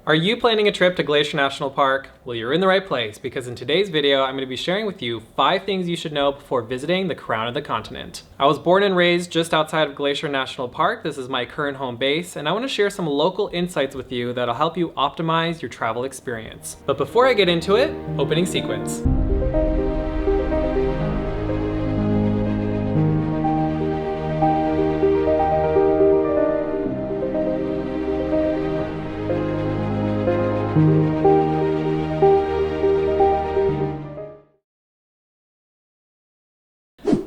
Are you planning a trip to Glacier National Park? Well, you're in the right place because in today's video, I'm going to be sharing with you 5 things you should know before visiting the crown of the continent. I was born and raised just outside of Glacier National Park. This is my current home base, and I want to share some local insights with you that'll help you optimize your travel experience. But before I get into it, opening sequence.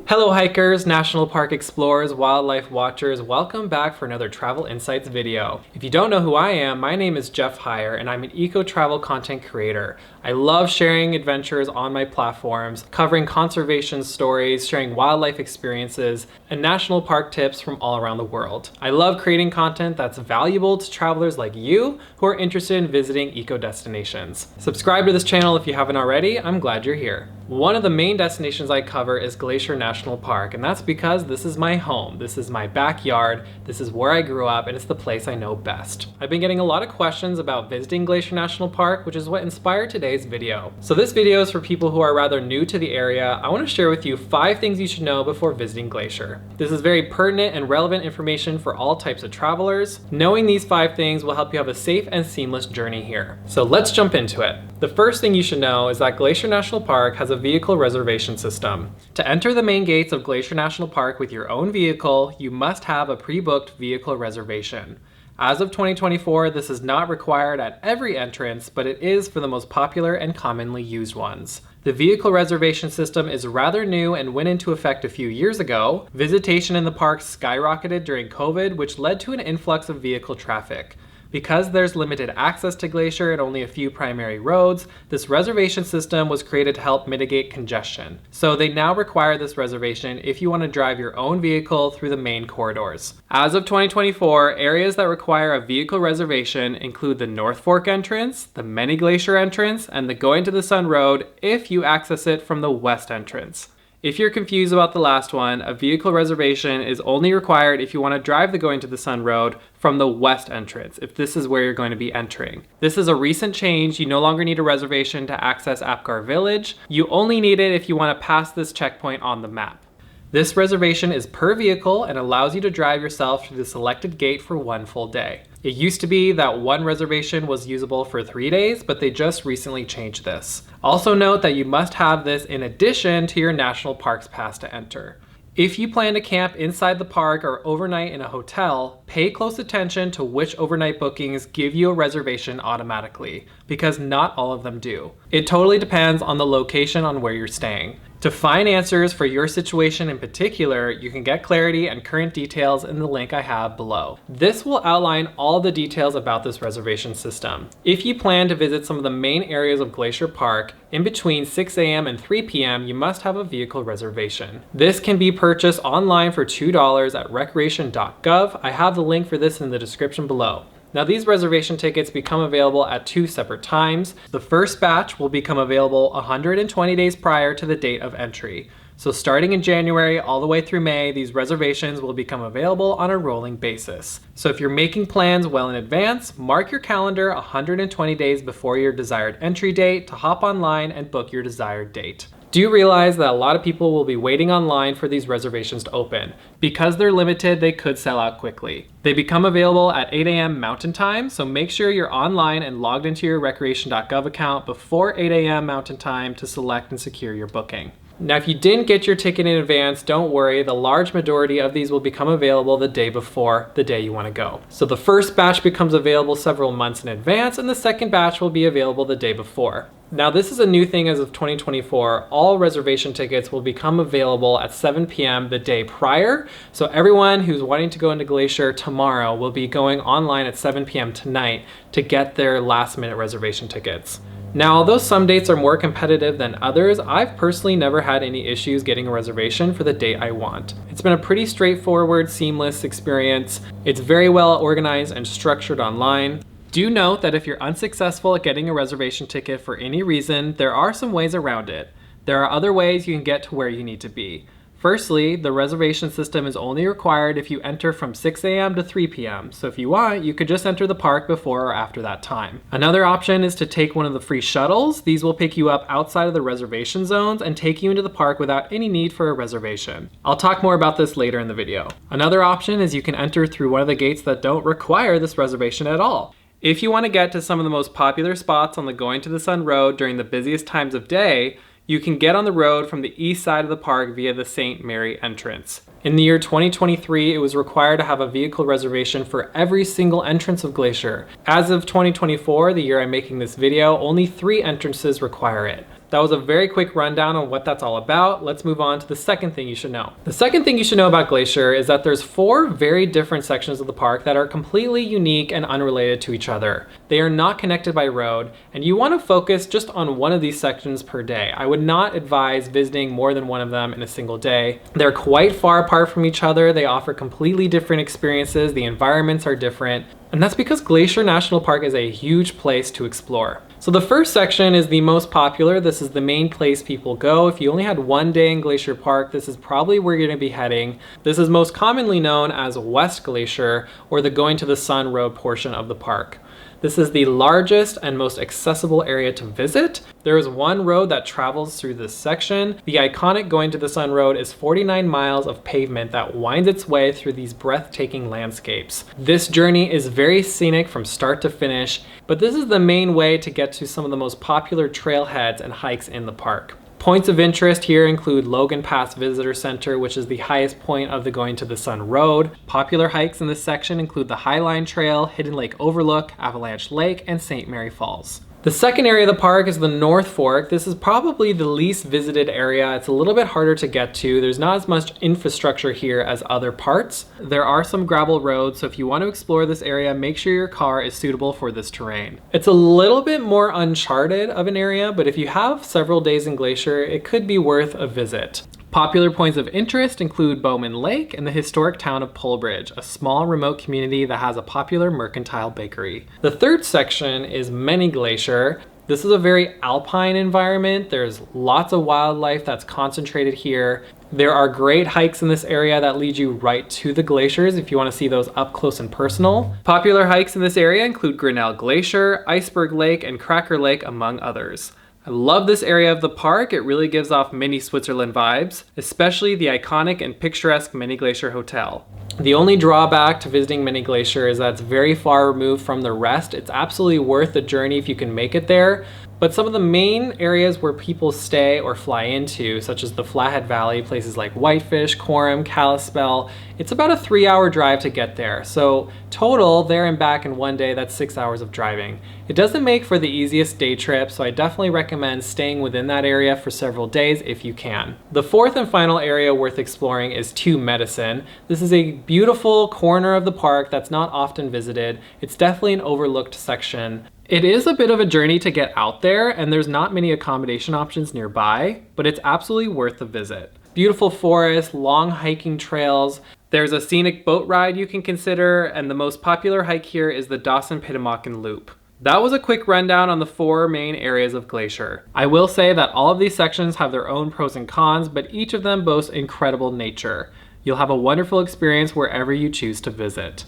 Hello hikers, national park explorers, wildlife watchers, welcome back for another Travel Insights video. If you don't know who I am, my name is Jeff Heyer and I'm an eco-travel content creator. I love sharing adventures on my platforms, covering conservation stories, sharing wildlife experiences, and national park tips from all around the world. I love creating content that's valuable to travelers like you who are interested in visiting eco destinations. Subscribe to this channel if you haven't already, I'm glad you're here. One of the main destinations I cover is Glacier National Park, and that's because this is my home, this is my backyard, this is where I grew up, and it's the place I know best. I've been getting a lot of questions about visiting Glacier National Park, which is what inspired today's video. So this video is for people who are rather new to the area. I want to share with you 5 things you should know before visiting Glacier. This is very pertinent and relevant information for all types of travelers. Knowing these 5 things will help you have a safe and seamless journey here. So let's jump into it. The first thing you should know is that Glacier National Park has a vehicle reservation system. To enter the main gates of Glacier National Park with your own vehicle, you must have a pre-booked vehicle reservation. As of 2024, this is not required at every entrance, but it is for the most popular and commonly used ones. The vehicle reservation system is rather new and went into effect a few years ago. Visitation in the park skyrocketed during COVID, which led to an influx of vehicle traffic. Because there's limited access to Glacier and only a few primary roads, this reservation system was created to help mitigate congestion. So they now require this reservation if you want to drive your own vehicle through the main corridors. As of 2024, areas that require a vehicle reservation include the North Fork entrance, the Minig Glacier entrance, and the Going to the Sun Road if you access it from the west entrance. If you're confused about the last one, a vehicle reservation is only required if you want to drive the Going to the Sun Road from the west entrance, if this is where you're going to be entering. This is a recent change. You no longer need a reservation to access Apgar Village. You only need it if you want to pass this checkpoint on the map. This reservation is per vehicle and allows you to drive yourself to the selected gate for 1 full day. It used to be that one reservation was usable for 3 days, but they just recently changed this. Also note that you must have this in addition to your National Parks Pass to enter. If you plan to camp inside the park or overnight in a hotel, pay close attention to which overnight bookings give you a reservation automatically, because not all of them do. It totally depends on the location on where you're staying. To find answers for your situation in particular, you can get clarity and current details in the link I have below. This will outline all the details about this reservation system. If you plan to visit some of the main areas of Glacier Park, in between 6 a.m. and 3 p.m. you must have a vehicle reservation. This can be purchased online for $2 at recreation.gov. I have the link for this in the description below. Now these reservation tickets become available at 2 separate times. The first batch will become available 120 days prior to the date of entry. So starting in January all the way through May, these reservations will become available on a rolling basis. So if you're making plans well in advance, mark your calendar 120 days before your desired entry date to hop online and book your desired date. Do realize that a lot of people will be waiting online for these reservations to open. Because they're limited, they could sell out quickly. They become available at 8 a.m. Mountain Time, so make sure you're online and logged into your recreation.gov account before 8 a.m. Mountain Time to select and secure your booking. Now, if you didn't get your ticket in advance, don't worry, the large majority of these will become available the day before the day you want to go. So the first batch becomes available several months in advance, and the second batch will be available the day before. Now, this is a new thing as of 2024. All reservation tickets will become available at 7 p.m. the day prior. So everyone who's wanting to go into Glacier tomorrow will be going online at 7 p.m. tonight to get their last minute reservation tickets. Now, although some dates are more competitive than others, I've personally never had any issues getting a reservation for the date I want. It's been a pretty straightforward, seamless experience. It's very well organized and structured online. Do note that if you're unsuccessful at getting a reservation ticket for any reason, there are some ways around it. There are other ways you can get to where you need to be. Firstly, the reservation system is only required if you enter from 6 a.m. to 3 p.m. So if you want, you could just enter the park before or after that time. Another option is to take one of the free shuttles. These will pick you up outside of the reservation zones and take you into the park without any need for a reservation. I'll talk more about this later in the video. Another option is you can enter through one of the gates that don't require this reservation at all. If you want to get to some of the most popular spots on the Going to the Sun Road during the busiest times of day, you can get on the road from the east side of the park via the St. Mary entrance. In the year 2023, it was required to have a vehicle reservation for every single entrance of Glacier. As of 2024, the year I'm making this video, only 3 entrances require it. That was a very quick rundown on what that's all about. Let's move on to the second thing you should know. The second thing you should know about Glacier is that there's 4 very different sections of the park that are completely unique and unrelated to each other. They are not connected by road, and you want to focus just on one of these sections per day. I would not advise visiting more than one of them in a single day. They're quite far apart from each other. They offer completely different experiences. The environments are different, and that's because Glacier National Park is a huge place to explore. So the first section is the most popular. This is the main place people go. If you only had one day in Glacier Park, this is probably where you're going to be heading. This is most commonly known as West Glacier, or the Going to the Sun Road portion of the park. This is the largest and most accessible area to visit. There is one road that travels through this section. The iconic Going to the Sun Road is 49 miles of pavement that winds its way through these breathtaking landscapes. This journey is very scenic from start to finish, but this is the main way to get to some of the most popular trailheads and hikes in the park. Points of interest here include Logan Pass Visitor Center, which is the highest point of the Going to the Sun Road. Popular hikes in this section include the Highline Trail, Hidden Lake Overlook, Avalanche Lake, and St. Mary Falls. The second area of the park is the North Fork. This is probably the least visited area. It's a little bit harder to get to. There's not as much infrastructure here as other parts. There are some gravel roads, so if you want to explore this area, make sure your car is suitable for this terrain. It's a little bit more uncharted of an area, but if you have several days in Glacier, it could be worth a visit. Popular points of interest include Bowman Lake and the historic town of Polbridge, a small remote community that has a popular mercantile bakery. The third section is Minig Glacier. This is a very alpine environment. There's lots of wildlife that's concentrated here. There are great hikes in this area that lead you right to the glaciers if you want to see those up close and personal. Popular hikes in this area include Grinnell Glacier, Iceberg Lake, and Cracker Lake, among others. I love this area of the park. It really gives off mini Switzerland vibes, especially the iconic and picturesque Minig Glacier Hotel. The only drawback to visiting Minig Glacier is that it's very far removed from the rest. It's absolutely worth the journey if you can make it there, but some of the main areas where people stay or fly into, such as the Flathead Valley, places like Whitefish, Coram, Kalispell, it's about a 3-hour drive to get there. So total, there and back in one day, that's 6 hours of driving. It doesn't make for the easiest day trip, so I definitely recommend staying within that area for several days if you can. The fourth and final area worth exploring is Two Medicine. This is a beautiful corner of the park that's not often visited. It's definitely an overlooked section. It is a bit of a journey to get out there, and there's not many accommodation options nearby, but it's absolutely worth the visit. Beautiful forest, long hiking trails. There's a scenic boat ride you can consider, and the most popular hike here is the Dawson-Pittamakan Loop. That was a quick rundown on the 4 main areas of Glacier. I will say that all of these sections have their own pros and cons, but each of them boasts incredible nature. You'll have a wonderful experience wherever you choose to visit.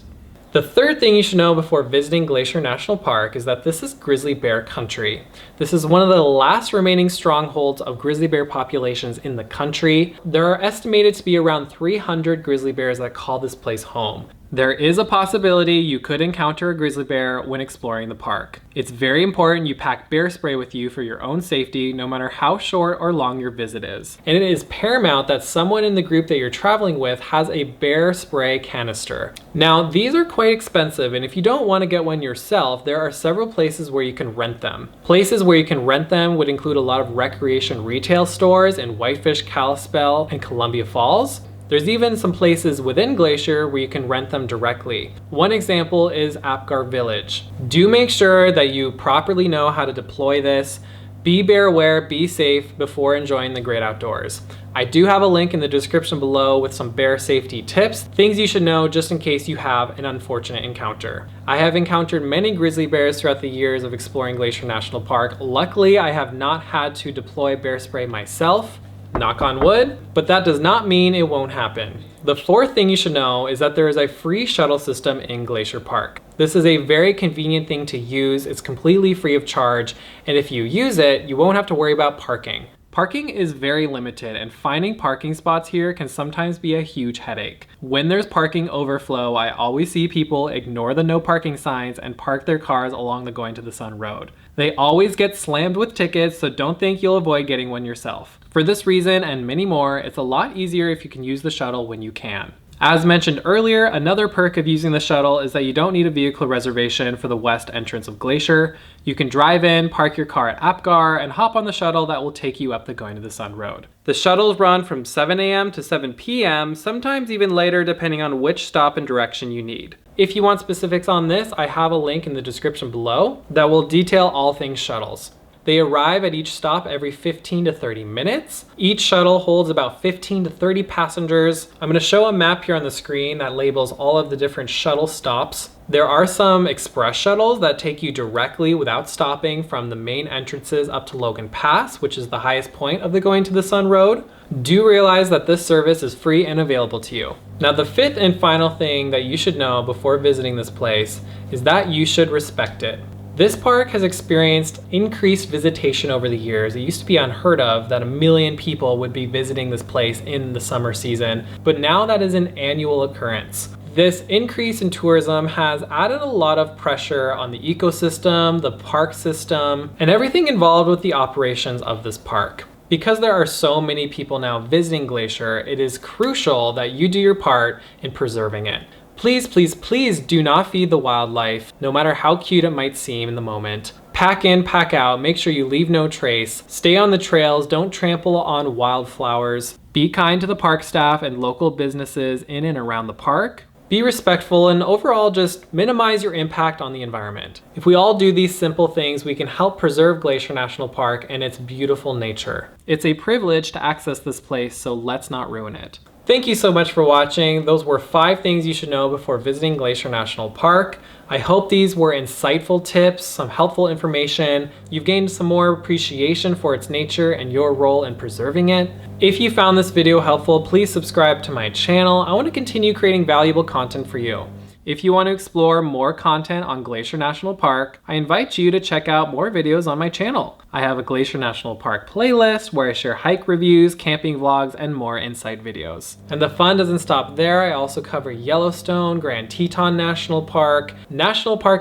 The third thing you should know before visiting Glacier National Park is that this is grizzly bear country. This is one of the last remaining strongholds of grizzly bear populations in the country. There are estimated to be around 300 grizzly bears that call this place home. There is a possibility you could encounter a grizzly bear when exploring the park. It's very important you pack bear spray with you for your own safety, no matter how short or long your visit is. And it is paramount that someone in the group that you're traveling with has a bear spray canister. Now, these are quite expensive, and if you don't want to get one yourself, there are several places where you can rent them. Places where you can rent them would include a lot of recreation retail stores in Whitefish, Kalispell, and Columbia Falls. There's even some places within Glacier where you can rent them directly. One example is Apgar Village. Do make sure that you properly know how to deploy this. Be bear aware, be safe before enjoying the great outdoors. I do have a link in the description below with some bear safety tips, things you should know just in case you have an unfortunate encounter. I have encountered many grizzly bears throughout the years of exploring Glacier National Park. Luckily, I have not had to deploy bear spray myself. Knock on wood, but that does not mean it won't happen. The fourth thing you should know is that there is a free shuttle system in Glacier Park. This is a very convenient thing to use. It's completely free of charge, and if you use it, you won't have to worry about parking. Parking is very limited, and finding parking spots here can sometimes be a huge headache. When there's parking overflow, I always see people ignore the no parking signs and park their cars along the Going to the Sun road. They always get slammed with tickets, so don't think you'll avoid getting one yourself. For this reason and many more, it's a lot easier if you can use the shuttle when you can. As mentioned earlier, another perk of using the shuttle is that you don't need a vehicle reservation for the west entrance of Glacier. You can drive in, park your car at Apgar, and hop on the shuttle that will take you up the Going to the Sun road. The shuttles run from 7 a.m. to 7 p.m., sometimes even later depending on which stop and direction you need. If you want specifics on this, I have a link in the description below that will detail all things shuttles. They arrive at each stop every 15 to 30 minutes. Each shuttle holds about 15 to 30 passengers. I'm going to show a map here on the screen that labels all of the different shuttle stops. There are some express shuttles that take you directly without stopping from the main entrances up to Logan Pass, which is the highest point of the Going to the Sun road. Do realize that this service is free and available to you. Now, the fifth and final thing that you should know before visiting this place is that you should respect it. This park has experienced increased visitation over the years. It used to be unheard of that 1 million people would be visiting this place in the summer season, but now that is an annual occurrence. This increase in tourism has added a lot of pressure on the ecosystem, the park system, and everything involved with the operations of this park. Because there are so many people now visiting Glacier, it is crucial that you do your part in preserving it. Please, please, please do not feed the wildlife, no matter how cute it might seem in the moment. Pack in, pack out, make sure you leave no trace. Stay on the trails, don't trample on wildflowers. Be kind to the park staff and local businesses in and around the park. Be respectful, and overall just minimize your impact on the environment. If we all do these simple things, we can help preserve Glacier National Park and its beautiful nature. It's a privilege to access this place, so let's not ruin it. Thank you so much for watching. Those were 5 things you should know before visiting Glacier National Park. I hope these were insightful tips, some helpful information. You've gained some more appreciation for its nature and your role in preserving it. If you found this video helpful, please subscribe to my channel. I want to continue creating valuable content for you. If you want to explore more content on Glacier National Park, I invite you to check out more videos on my channel. I have a Glacier National Park playlist where I share hike reviews, camping vlogs, and more insight videos. And the fun doesn't stop there. I also cover Yellowstone, Grand Teton National Park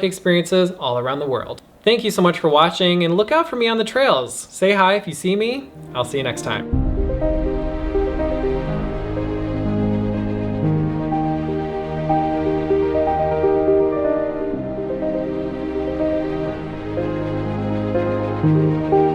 experiences all around the world. Thank you so much for watching, and look out for me on the trails. Say hi if you see me. I'll see you next time. Thank you.